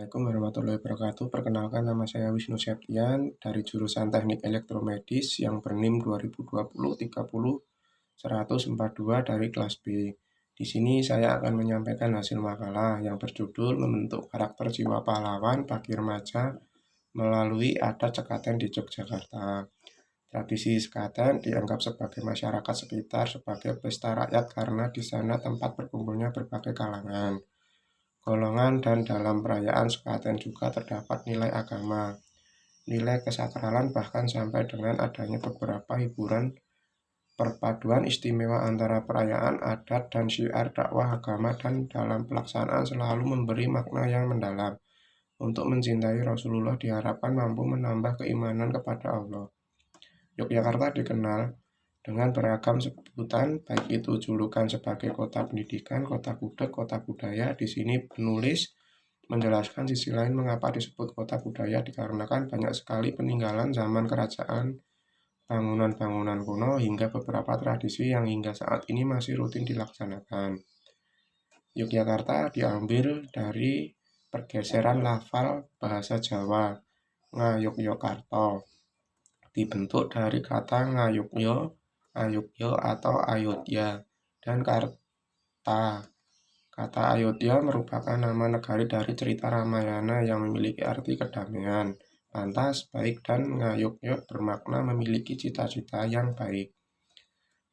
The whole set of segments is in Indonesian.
Assalamualaikum warahmatullahi wabarakatuh. Perkenalkan, nama saya Wisnu Septian dari jurusan Teknik Elektromedis yang berNIM 2020-30-142 dari kelas B. Di sini saya akan menyampaikan hasil makalah yang berjudul Membentuk Karakter Jiwa Pahlawan bagi Remaja melalui Adat Sekaten di Yogyakarta. Tradisi sekaten dianggap sebagai masyarakat sekitar sebagai pesta rakyat karena di sana tempat berkumpulnya berbagai kalangan, golongan, dan dalam perayaan sekaten juga terdapat nilai agama, nilai kesakralan, bahkan sampai dengan adanya beberapa hiburan. Perpaduan istimewa antara perayaan adat dan syiar dakwah agama dan dalam pelaksanaan selalu memberi makna yang mendalam. Untuk mencintai Rasulullah diharapkan mampu menambah keimanan kepada Allah. Yogyakarta dikenal dengan beragam sebutan, baik itu julukan sebagai kota pendidikan, kota gudeg, kota budaya. Di sini penulis menjelaskan sisi lain mengapa disebut kota budaya, dikarenakan banyak sekali peninggalan zaman kerajaan, bangunan-bangunan kuno, hingga beberapa tradisi yang hingga saat ini masih rutin dilaksanakan. Yogyakarta diambil dari pergeseran lafal bahasa Jawa, Ngayogyakarta, dibentuk dari kata Ngayogya, Ayogya atau Ayodhya, dan Karta. Kata Ayodhya merupakan nama negari dari cerita Ramayana yang memiliki arti kedamaian, pantas, baik, dan Ngayogya bermakna memiliki cita-cita yang baik.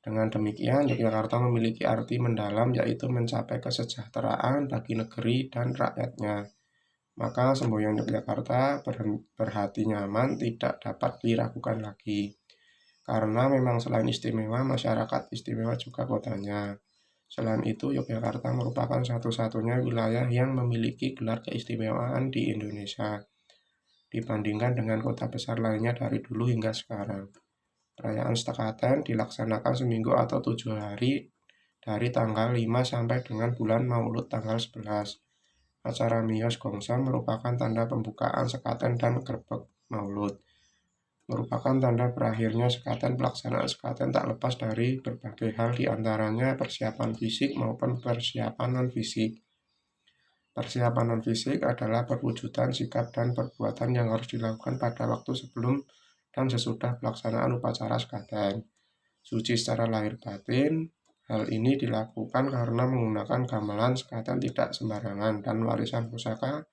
Dengan demikian, Yogyakarta memiliki arti mendalam, yaitu mencapai kesejahteraan bagi negeri dan rakyatnya. Maka semboyan Yogyakarta berhati nyaman tidak dapat diragukan lagi. Karena memang selain istimewa, masyarakat istimewa juga kotanya. Selain itu, Yogyakarta merupakan satu-satunya wilayah yang memiliki gelar keistimewaan di Indonesia, dibandingkan dengan kota besar lainnya dari dulu hingga sekarang. Perayaan sekaten dilaksanakan seminggu atau 7 hari dari tanggal 5 sampai dengan bulan Maulud tanggal 11. Acara Miyos Gongso merupakan tanda pembukaan sekaten dan Grebeg Maulud merupakan tanda berakhirnya sekaten. Pelaksanaan sekaten tak lepas dari berbagai hal, diantaranya persiapan fisik maupun persiapan non-fisik. Persiapan non-fisik adalah perwujudan sikap dan perbuatan yang harus dilakukan pada waktu sebelum dan sesudah pelaksanaan upacara sekaten. Suci secara lahir batin. Hal ini dilakukan karena menggunakan gamelan sekaten tidak sembarangan, dan warisan pusaka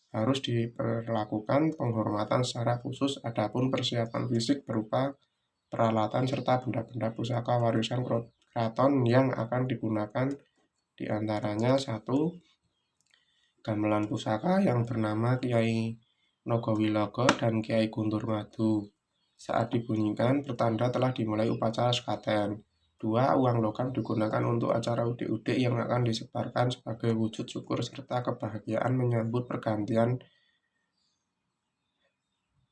harus diperlakukan penghormatan secara khusus. Adapun persiapan fisik berupa peralatan serta benda-benda pusaka warisan keraton yang akan digunakan, diantaranya 1. Gamelan pusaka yang bernama Kiai Nogowilogo dan Kiai Guntur Madu. Saat dibunyikan, pertanda telah dimulai upacara sekaten. 2. Uang logam digunakan untuk acara udik-udik yang akan disebarkan sebagai wujud syukur serta kebahagiaan menyambut pergantian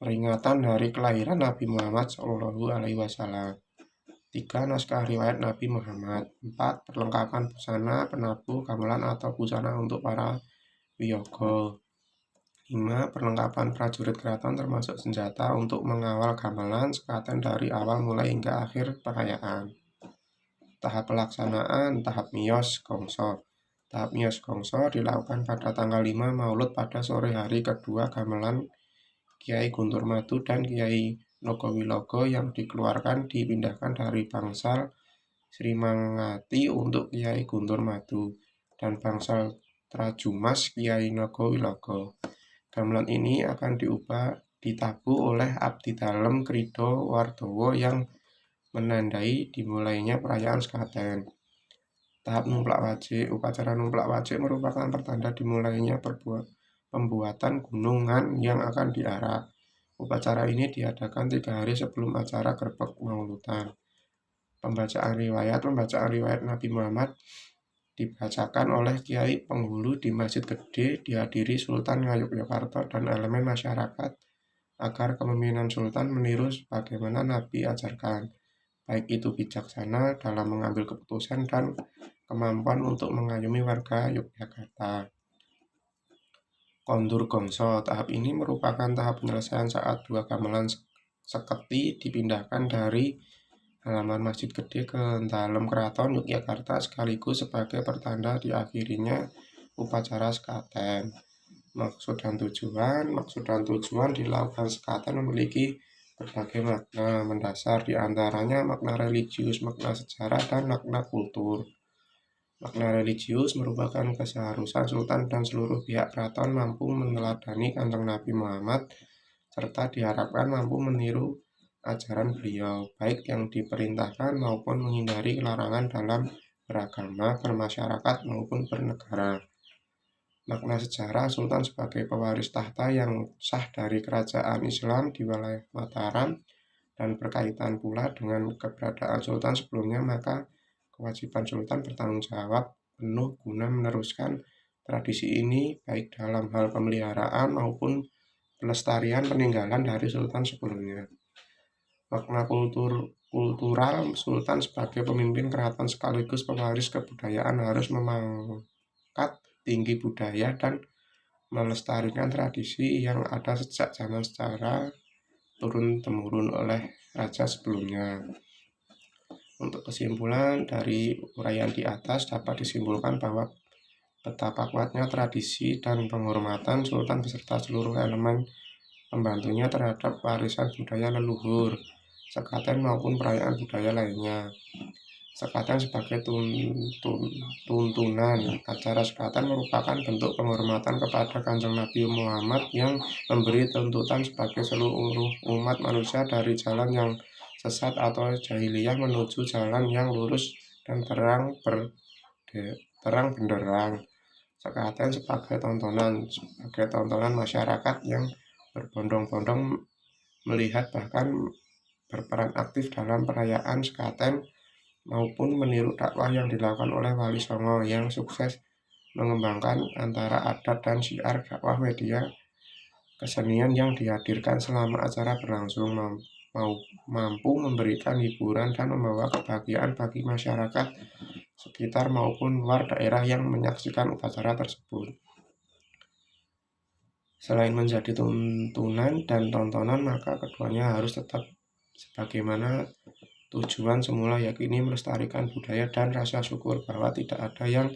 peringatan hari kelahiran Nabi Muhammad SAW. 3. Naskah riwayat Nabi Muhammad. 4. Perlengkapan busana, penabuh, gamelan atau busana untuk para wiyoga. 5. Perlengkapan prajurit keraton termasuk senjata untuk mengawal gamelan sekaten dari awal mulai hingga akhir perayaan. Tahap pelaksanaan. Tahap Miyos Gongso. Tahap Miyos Gongso dilakukan pada tanggal 5 Maulud pada sore hari kedua gamelan Kiai Guntur Madu dan Kiai Nogowilogo yang dikeluarkan dipindahkan dari bangsal Srimangati untuk Kiai Guntur Madu dan bangsal Trajumas Kiai Nogowilogo. Gamelan ini akan ditabuh oleh Abdi Dalem Krido Wardowo yang menandai dimulainya perayaan sekaten. Tahap numplak wajik. Upacara numplak wajik merupakan pertanda dimulainya pembuatan gunungan yang akan diarak. Upacara ini diadakan 3 hari sebelum acara Grebeg Mauludan. Pembacaan riwayat Nabi Muhammad dibacakan oleh Kiai Penghulu di Masjid Gede, dihadiri Sultan Ngayogyakarta dan elemen masyarakat, agar kepemimpinan Sultan meniru bagaimana Nabi ajarkan, baik itu bijaksana dalam mengambil keputusan dan kemampuan untuk mengayomi warga Yogyakarta. Kondur Gongso. Tahap ini merupakan tahap penyelesaian saat 2 gamelan seketi dipindahkan dari halaman Masjid Gede ke dalam Keraton Yogyakarta sekaligus sebagai pertanda diakhirinya upacara sekaten. Maksud dan tujuan dilakukan sekaten memiliki berbagai makna mendasar, di antaranya makna religius, makna sejarah, dan makna kultur. Makna religius merupakan keseharusan Sultan dan seluruh pihak keraton mampu meneladani Kanjeng Nabi Muhammad, serta diharapkan mampu meniru ajaran beliau, baik yang diperintahkan maupun menghindari larangan dalam beragama, bermasyarakat, maupun bernegara. Makna sejarah, Sultan sebagai pewaris tahta yang sah dari kerajaan Islam di wilayah Mataram dan berkaitan pula dengan keberadaan Sultan sebelumnya, maka kewajiban Sultan bertanggung jawab penuh guna meneruskan tradisi ini baik dalam hal pemeliharaan maupun pelestarian peninggalan dari Sultan sebelumnya. Makna kultural, Sultan sebagai pemimpin keraton sekaligus pewaris kebudayaan harus memangkat tinggi budaya dan melestarikan tradisi yang ada sejak zaman secara turun-temurun oleh raja sebelumnya. Untuk kesimpulan dari uraian di atas dapat disimpulkan bahwa betapa kuatnya tradisi dan penghormatan Sultan beserta seluruh elemen pembantunya terhadap warisan budaya leluhur, sekaten maupun perayaan budaya lainnya. Sekaten sebagai tuntunan. Acara sekaten merupakan bentuk penghormatan kepada Kanjeng Nabi Muhammad yang memberi tuntutan sebagai seluruh umat manusia dari jalan yang sesat atau jahiliyah menuju jalan yang lurus dan terang benderang. Sekaten sebagai tontonan masyarakat yang berbondong-bondong melihat bahkan berperan aktif dalam perayaan sekaten maupun meniru dakwah yang dilakukan oleh Wali Songo yang sukses mengembangkan antara adat dan syiar dakwah media kesenian yang dihadirkan selama acara berlangsung mampu memberikan hiburan dan membawa kebahagiaan bagi masyarakat sekitar maupun luar daerah yang menyaksikan upacara tersebut. Selain menjadi tuntunan dan tontonan, maka keduanya harus tetap sebagaimana tujuan semula, yakni melestarikan budaya dan rasa syukur bahwa tidak ada yang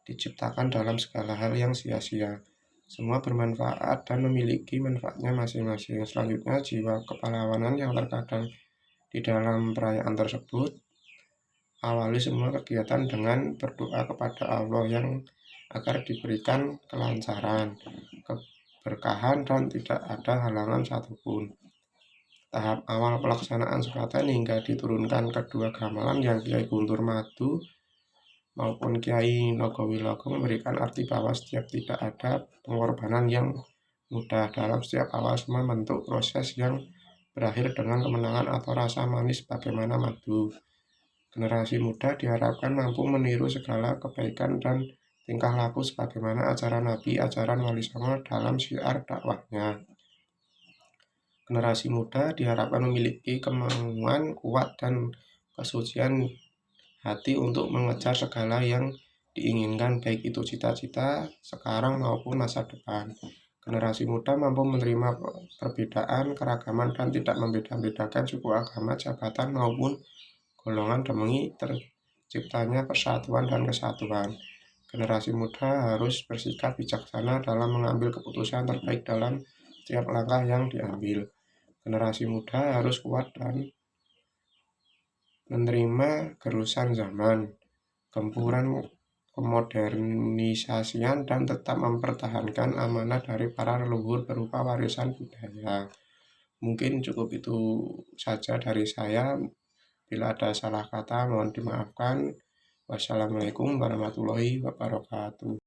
diciptakan dalam segala hal yang sia-sia. Semua bermanfaat dan memiliki manfaatnya masing-masing. Selanjutnya, jiwa kepahlawanan yang terkadang di dalam perayaan tersebut. Awali semua kegiatan dengan berdoa kepada Allah yang agar diberikan kelancaran, keberkahan, dan tidak ada halangan satupun. Tahap awal pelaksanaan sekaten hingga diturunkan kedua gamelan yang Kiai Guntur Madu maupun Kiai Nogowilogo memberikan arti bahwa setiap tidak ada pengorbanan yang mudah dalam setiap awal semua bentuk proses yang berakhir dengan kemenangan atau rasa manis bagaimana madu. Generasi muda diharapkan mampu meniru segala kebaikan dan tingkah laku sebagaimana ajaran Nabi, ajaran Wali Songo dalam syiar dakwahnya. Generasi muda diharapkan memiliki kemauan kuat dan kesucian hati untuk mengejar segala yang diinginkan, baik itu cita-cita sekarang maupun masa depan. Generasi muda mampu menerima perbedaan, keragaman, dan tidak membeda-bedakan suku, agama, jabatan, maupun golongan demi terciptanya persatuan dan kesatuan. Generasi muda harus bersikap bijaksana dalam mengambil keputusan terbaik dalam setiap langkah yang diambil. Generasi muda harus kuat dan menerima gerusan zaman, gempuran kemodernisasian, dan tetap mempertahankan amanah dari para leluhur berupa warisan budaya. Mungkin cukup itu saja dari saya. Bila ada salah kata mohon dimaafkan. Wassalamualaikum warahmatullahi wabarakatuh.